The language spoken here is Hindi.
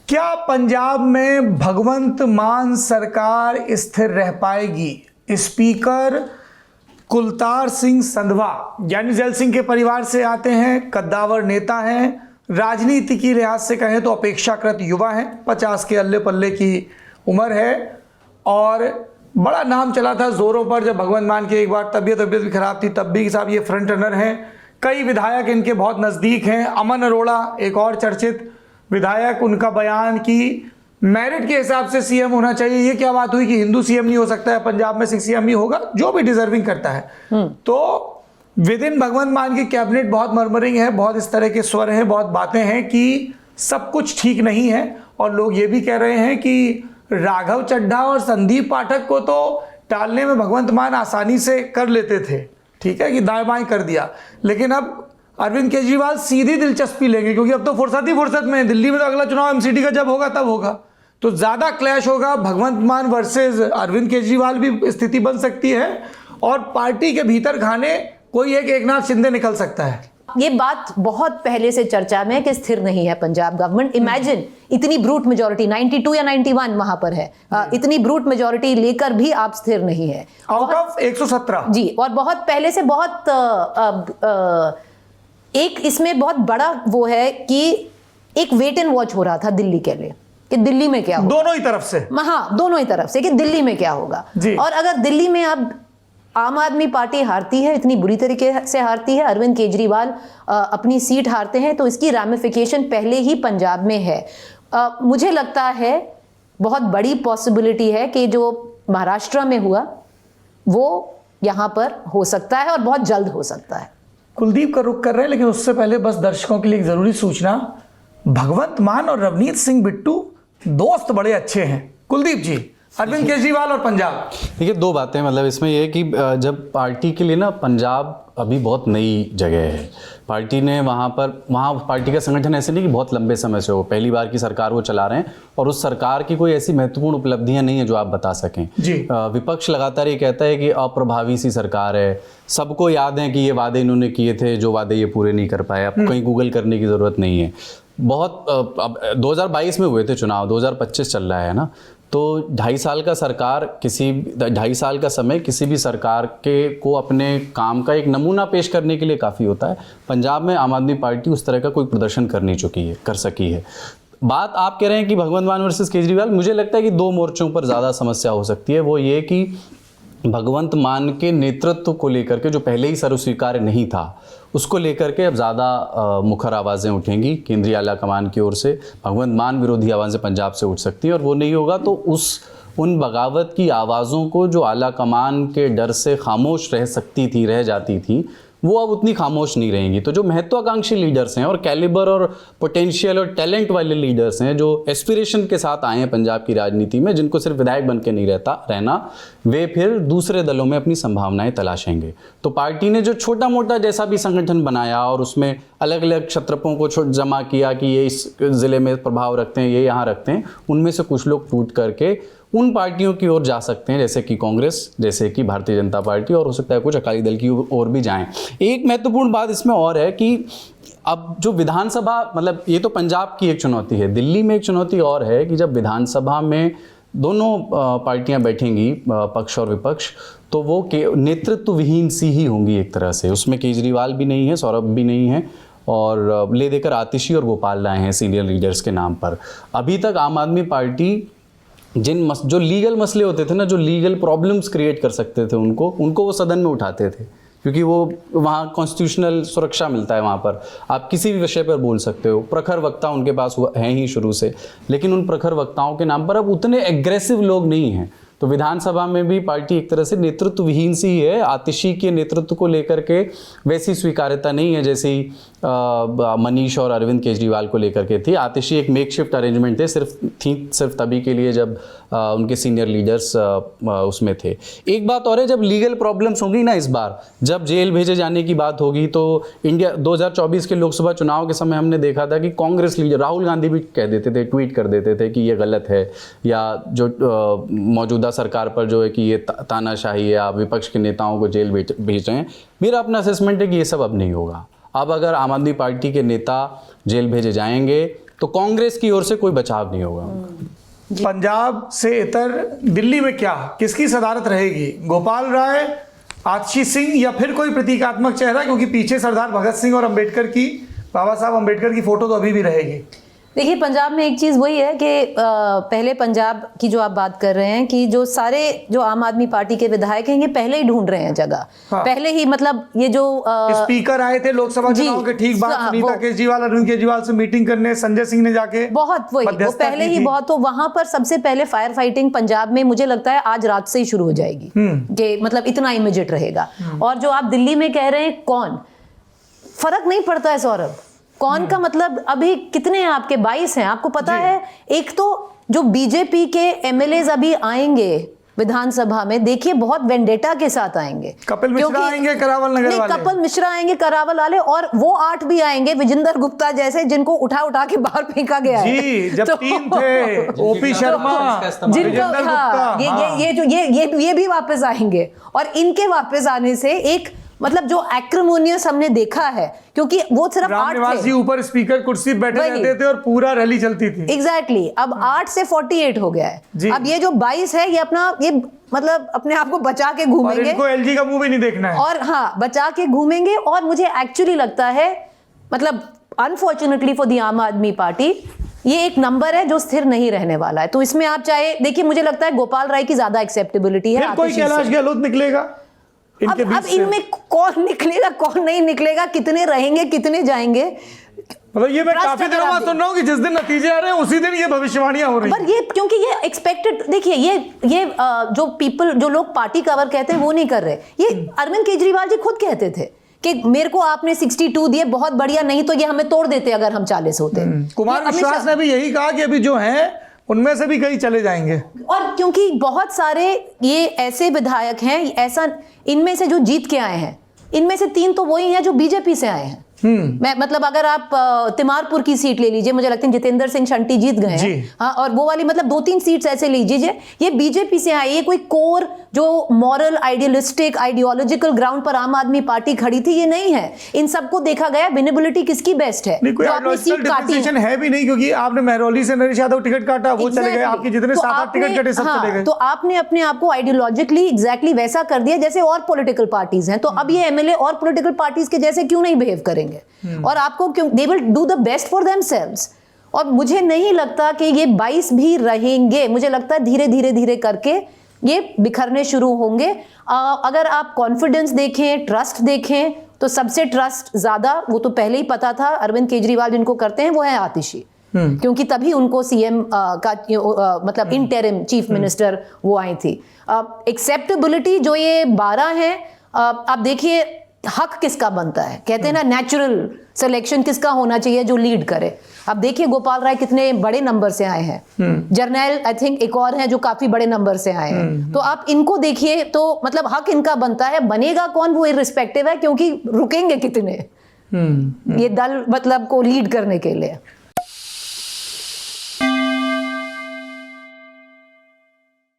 क्या पंजाब में भगवंत मान सरकार स्थिर रह पाएगी? स्पीकर कुलतार सिंह संधवा यानी जैल सिंह के परिवार से आते हैं, कद्दावर नेता हैं, राजनीति की लिहाज से कहें तो अपेक्षाकृत युवा हैं, 50 के अल्ले पल्ले की उम्र है और बड़ा नाम चला था जोरों पर जब भगवंत मान की एक बार तबीयत भी खराब थी, तब भी साहब ये फ्रंट रनर हैं। कई विधायक इनके बहुत नज़दीक हैं। अमन अरोड़ा एक और चर्चित विधायक, उनका बयान कि मेरिट के हिसाब से सीएम होना चाहिए। ये क्या बात हुई कि हिंदू सीएम नहीं हो सकता है, पंजाब में सिख सीएम नहीं होगा, जो भी डिजर्विंग करता है। तो विद इन भगवंत मान की कैबिनेट बहुत मर्मरिंग है, बहुत इस तरह के स्वर हैं, बहुत बातें हैं कि सब कुछ ठीक नहीं है। और लोग ये भी कह रहे हैं कि राघव चड्ढा और संदीप पाठक को तो टालने में भगवंत मान आसानी से कर लेते थे, ठीक है कि दाएं बाएं कर दिया, लेकिन अब अरविंद केजरीवाल सीधी दिलचस्पी लेंगे क्योंकि अब तो फुर्सत ही फुर्सत में है। दिल्ली में तो अगला चुनाव एमसीडी का जब होगा तब होगा, तो ज़्यादा क्लैश होगा। भगवंत मान वर्सेस अरविंद केजरीवाल भी स्थिति बन सकती है और पार्टी के भीतर खाने कोई एक नाथ शिंदे निकल सकता है। ये बात बहुत पहले से चर्चा में है कि स्थिर नहीं है पंजाब गवर्नमेंट। इमेजिन इतनी ब्रूट मेजोरिटी 92 या 91 वहां पर है, इतनी ब्रूट मेजोरिटी लेकर भी आप स्थिर नहीं है आउट ऑफ 117 जी। और बहुत पहले से बहुत एक इसमें बहुत बड़ा वो है कि एक वेट एंड वॉच हो रहा था दिल्ली के लिए कि दिल्ली में क्या होगा, दोनों ही तरफ से। हाँ, दोनों ही तरफ से कि दिल्ली में क्या होगा। और अगर दिल्ली में अब आम आदमी पार्टी हारती है, इतनी बुरी तरीके से हारती है, अरविंद केजरीवाल अपनी सीट हारते हैं, तो इसकी रामिफिकेशन पहले ही पंजाब में है। मुझे लगता है बहुत बड़ी पॉसिबिलिटी है कि जो महाराष्ट्र में हुआ वो यहाँ पर हो सकता है और बहुत जल्द हो सकता है। कुलदीप का रुख कर रहे हैं, लेकिन उससे पहले बस दर्शकों के लिए एक जरूरी सूचना, भगवंत मान और रवनीत सिंह बिट्टू दोस्त बड़े अच्छे हैं। कुलदीप जी, अरविंद केजरीवाल और पंजाब, देखिए दो बातें, मतलब इसमें यह कि जब पार्टी के लिए ना पंजाब अभी बहुत नई जगह है, पार्टी ने वहाँ पार्टी का संगठन ऐसे नहीं कि बहुत लंबे समय से हो, पहली बार की सरकार वो चला रहे हैं और उस सरकार की कोई ऐसी महत्वपूर्ण उपलब्धियां नहीं है जो आप बता सकें। विपक्ष लगातार ये कहता है कि अप्रभावी सी सरकार है, सबको याद है कि ये वादे इन्होंने किए थे, जो वादे ये पूरे नहीं कर पाए, अब कहीं गूगल करने की ज़रूरत नहीं है। बहुत अब 2022 में हुए थे चुनाव, 2025 चल रहा है ना, तो 2.5 साल का सरकार 2.5 साल का समय किसी भी सरकार के को अपने काम का एक नमूना पेश करने के लिए काफ़ी होता है। पंजाब में आम आदमी पार्टी उस तरह का कोई प्रदर्शन कर सकी है। बात आप कह रहे हैं कि भगवंत मान वर्सेस केजरीवाल, मुझे लगता है कि 2 मोर्चों पर ज़्यादा समस्या हो सकती है। वो ये कि भगवंत मान के नेतृत्व को लेकर के जो पहले ही सर्वस्वीकार्य नहीं था, उसको लेकर के अब ज़्यादा मुखर आवाज़ें उठेंगी केंद्रीय आला कमान की ओर से। भगवंत मान विरोधी आवाज़ें पंजाब से उठ सकती हैं और वो नहीं होगा तो उन बगावत की आवाज़ों को जो आला कमान के डर से खामोश रह जाती थी, वो अब उतनी खामोश नहीं रहेंगी। तो जो महत्वाकांक्षी लीडर्स हैं और कैलिबर और पोटेंशियल और टैलेंट वाले लीडर्स हैं, जो एस्पिरेशन के साथ आए हैं पंजाब की राजनीति में, जिनको सिर्फ विधायक बन के नहीं रहना, वे फिर दूसरे दलों में अपनी संभावनाएं तलाशेंगे। तो पार्टी ने जो छोटा मोटा जैसा भी संगठन बनाया और उसमें अलग अलग क्षत्रपों को जमा किया कि ये इस ज़िले में प्रभाव रखते हैं, ये यहाँ रखते हैं, उनमें से कुछ लोग टूट करके उन पार्टियों की ओर जा सकते हैं, जैसे कि कांग्रेस, जैसे कि भारतीय जनता पार्टी, और हो सकता है कुछ अकाली दल की ओर भी जाएं। एक महत्वपूर्ण बात इसमें और है कि अब जो विधानसभा, मतलब ये तो पंजाब की एक चुनौती है, दिल्ली में एक चुनौती और है कि जब विधानसभा में दोनों पार्टियां बैठेंगी, पक्ष और विपक्ष, तो वो नेतृत्व विहीन सी ही होंगी एक तरह से। उसमें केजरीवाल भी नहीं है, सौरभ भी नहीं है, और ले देकर आतिशी और गोपाल राय हैं सीनियर लीडर्स के नाम पर। अभी तक आम आदमी पार्टी जो लीगल मसले होते थे ना, जो लीगल प्रॉब्लम्स क्रिएट कर सकते थे, उनको वो सदन में उठाते थे, क्योंकि वो वहाँ कॉन्स्टिट्यूशनल सुरक्षा मिलता है। वहाँ पर आप किसी भी विषय पर बोल सकते हो। प्रखर वक्ता उनके पास हैं ही शुरू से, लेकिन उन प्रखर वक्ताओं के नाम पर अब उतने एग्रेसिव लोग नहीं हैं। तो विधानसभा में भी पार्टी एक तरह से नेतृत्व विहीन सी ही है। आतिशी के नेतृत्व को लेकर के वैसी स्वीकार्यता नहीं है जैसी मनीष और अरविंद केजरीवाल को लेकर के थी। आतिशी एक मेकशिफ्ट अरेंजमेंट थे, सिर्फ तभी के लिए जब उनके सीनियर लीडर्स उसमें थे। एक बात और है, जब लीगल प्रॉब्लम्स होंगी ना, इस बार जब जेल भेजे जाने की बात होगी, तो इंडिया 2024 के लोकसभा चुनाव के समय हमने देखा था कि कांग्रेस लीडर राहुल गांधी भी कह देते थे, ट्वीट कर देते थे कि ये गलत है, या जो मौजूदा सरकार पर जो है कि ये तानाशाही है, आप विपक्ष के नेताओं को जेल भेज रहे हैं। मेरा अपना असेसमेंट है कि ये सब अब नहीं होगा। अब अगर आम आदमी पार्टी के नेता जेल भेजे जाएंगे तो कांग्रेस की ओर से कोई बचाव नहीं होगा उनका। पंजाब से इतर दिल्ली में क्या, किसकी सदारत रहेगी? गोपाल राय, आतिशी सिंह या फिर कोई प्रतीकात्मक चेहरा? क्योंकि पीछे सरदार भगत सिंह और अंबेडकर की, बाबा साहब अंबेडकर की फोटो तो अभी भी रहेगी। देखिए, पंजाब में एक चीज़ वही है कि पहले पंजाब की जो आप बात कर रहे हैं कि जो सारे जो आम आदमी पार्टी के विधायक हैं ये पहले ही ढूंढ रहे हैं जगह। हाँ। पहले ही मतलब ये जो स्पीकर आए थे लोकसभा चुनाव के ठीक बाद, सुनीता केजरीवाल, अरविंद केजरीवाल से मीटिंग करने संजय सिंह ने जाके बहुत वही वो पहले ही बहुत, तो वहां पर सबसे पहले फायर फाइटिंग पंजाब में मुझे लगता है आज रात से ही शुरू हो जाएगी कि मतलब इतना इमीडिएट रहेगा। और जो आप दिल्ली में कह रहे हैं कौन, फर्क नहीं पड़ता है सौरभ, कौन का मतलब अभी कितने हैं आपके, 22 हैं, आपको पता है। एक तो जो बीजेपी के एमएलएज अभी आएंगे विधानसभा में, देखिए बहुत वेंडेटा के साथ आएंगे। कपिल मिश्रा आएंगे, करावल नगर वाले, कपिल मिश्रा आएंगे, करावल वाले, और वो 8 भी आएंगे विजेंदर गुप्ता जैसे, जिनको उठा उठा के बाहर फेंका गया है। जी, जब 3 थे, ओपी शर्मा, जिनको ये भी वापस आएंगे। और इनके वापस आने से एक मतलब जो एक्रिमोनियस हमने देखा है, क्योंकि वो सिर्फ 8 थे, ऊपर स्पीकर कुर्सी बैठे रहते थे और पूरा रैली चलती थी। एग्जैक्टली अब 8 से 48 हो गया है। अब ये जो 22 है ये अपना ये मतलब अपने आप को बचा के घूमेंगे, और इनको एलजी का मुंह भी नहीं देखना है, और हाँ बचा के घूमेंगे। और मुझे एक्चुअली लगता है मतलब अनफॉर्चुनेटली फॉर द आम आदमी पार्टी ये एक नंबर है जो स्थिर नहीं रहने वाला है। तो इसमें आप चाहे देखिए, मुझे लगता है गोपाल राय की ज्यादा एक्सेप्टेबिलिटी है। कोई कैलाश गहलोत निकलेगा अब इनमें कौन निकलेगा कौन नहीं निकलेगा, कितने रहेंगे कितने जाएंगे, मतलब ये मैं काफी दिनों बाद सुन रहा हूँ कि जिस दिन नतीजे आ रहे हैं उसी दिन ये भविष्यवाणियां हो रही हैं। पर ये क्योंकि ये एक्सपेक्टेड, देखिए ये जो लोग पार्टी कवर कहते हैं वो नहीं कर रहे। ये अरविंद केजरीवाल जी खुद कहते थे कि मेरे को आपने 62 दिए, बहुत बढ़िया, नहीं तो ये हमें तोड़ देते अगर हम 40 होते। कुमार विश्वास ने भी यही कहा कि अभी जो है उनमें से भी कई चले जाएंगे। और क्योंकि बहुत सारे ये ऐसे विधायक हैं, ऐसा इनमें से जो जीत के आए हैं, इनमें से 3 तो वही हैं जो बीजेपी से आए हैं। मैं मतलब अगर आप तिमारपुर की सीट ले लीजिए, मुझे लगता है जितेंद्र सिंह शंटी जीत गए हैं। हाँ, और वो वाली मतलब 2-3 सीट्स ऐसे लीजिए, ये बीजेपी से आए। ये कोई कोर जो मॉरल आइडियलिस्टिक आइडियोलॉजिकल ग्राउंड पर आम आदमी पार्टी खड़ी थी, ये नहीं है। इन सबको देखा गया विनेबिलिटी किसकी बेस्ट है, जो आपने सीट काटी है भी नहीं, क्योंकि आपने महरौली से नरेश यादव टिकट काटा, वो चले गए, आपके जितने 7-8 टिकट कटे सब चले गए। तो आपने अपने आप को आइडियोलॉजिकली एग्जैक्टली वैसा कर दिया जैसे और पॉलिटिकल पार्टीज हैं। तो अब ये एमएलए और पॉलिटिकल पार्टीज के जैसे क्यों नहीं बिहेव करेंगे, और आपको क्यों, they will do the best for themselves. और मुझे नहीं लगता कि ये 22 भी रहेंगे, मुझे लगता है धीरे धीरे धीरे करके ये बिखरने शुरू होंगे। अगर आप कॉन्फिडेंस देखें, ट्रस्ट देखें, तो सबसे ट्रस्ट ज्यादा, वो तो पहले ही पता था, अरविंद केजरीवाल जिनको करते हैं वो है आतिशी, क्योंकि तभी उनको सीएम का मतलब इंटरिम चीफ मिनिस्टर वो आई थी। एक्सेप्टेबिलिटी जो ये 12 है, आप देखिए हक किसका बनता है, कहते हैं ना नेचुरल सिलेक्शन किसका होना चाहिए जो लीड करे। अब देखिए गोपाल राय कितने बड़े नंबर से आए हैं, जर्नैल आई थिंक एक और हैं जो काफी बड़े नंबर से आए हैं। तो आप इनको देखिए, तो मतलब हक इनका बनता है। बनेगा कौन वो इररिस्पेक्टिव है, क्योंकि रुकेंगे कितने ये दल मतलब को लीड करने के लिए।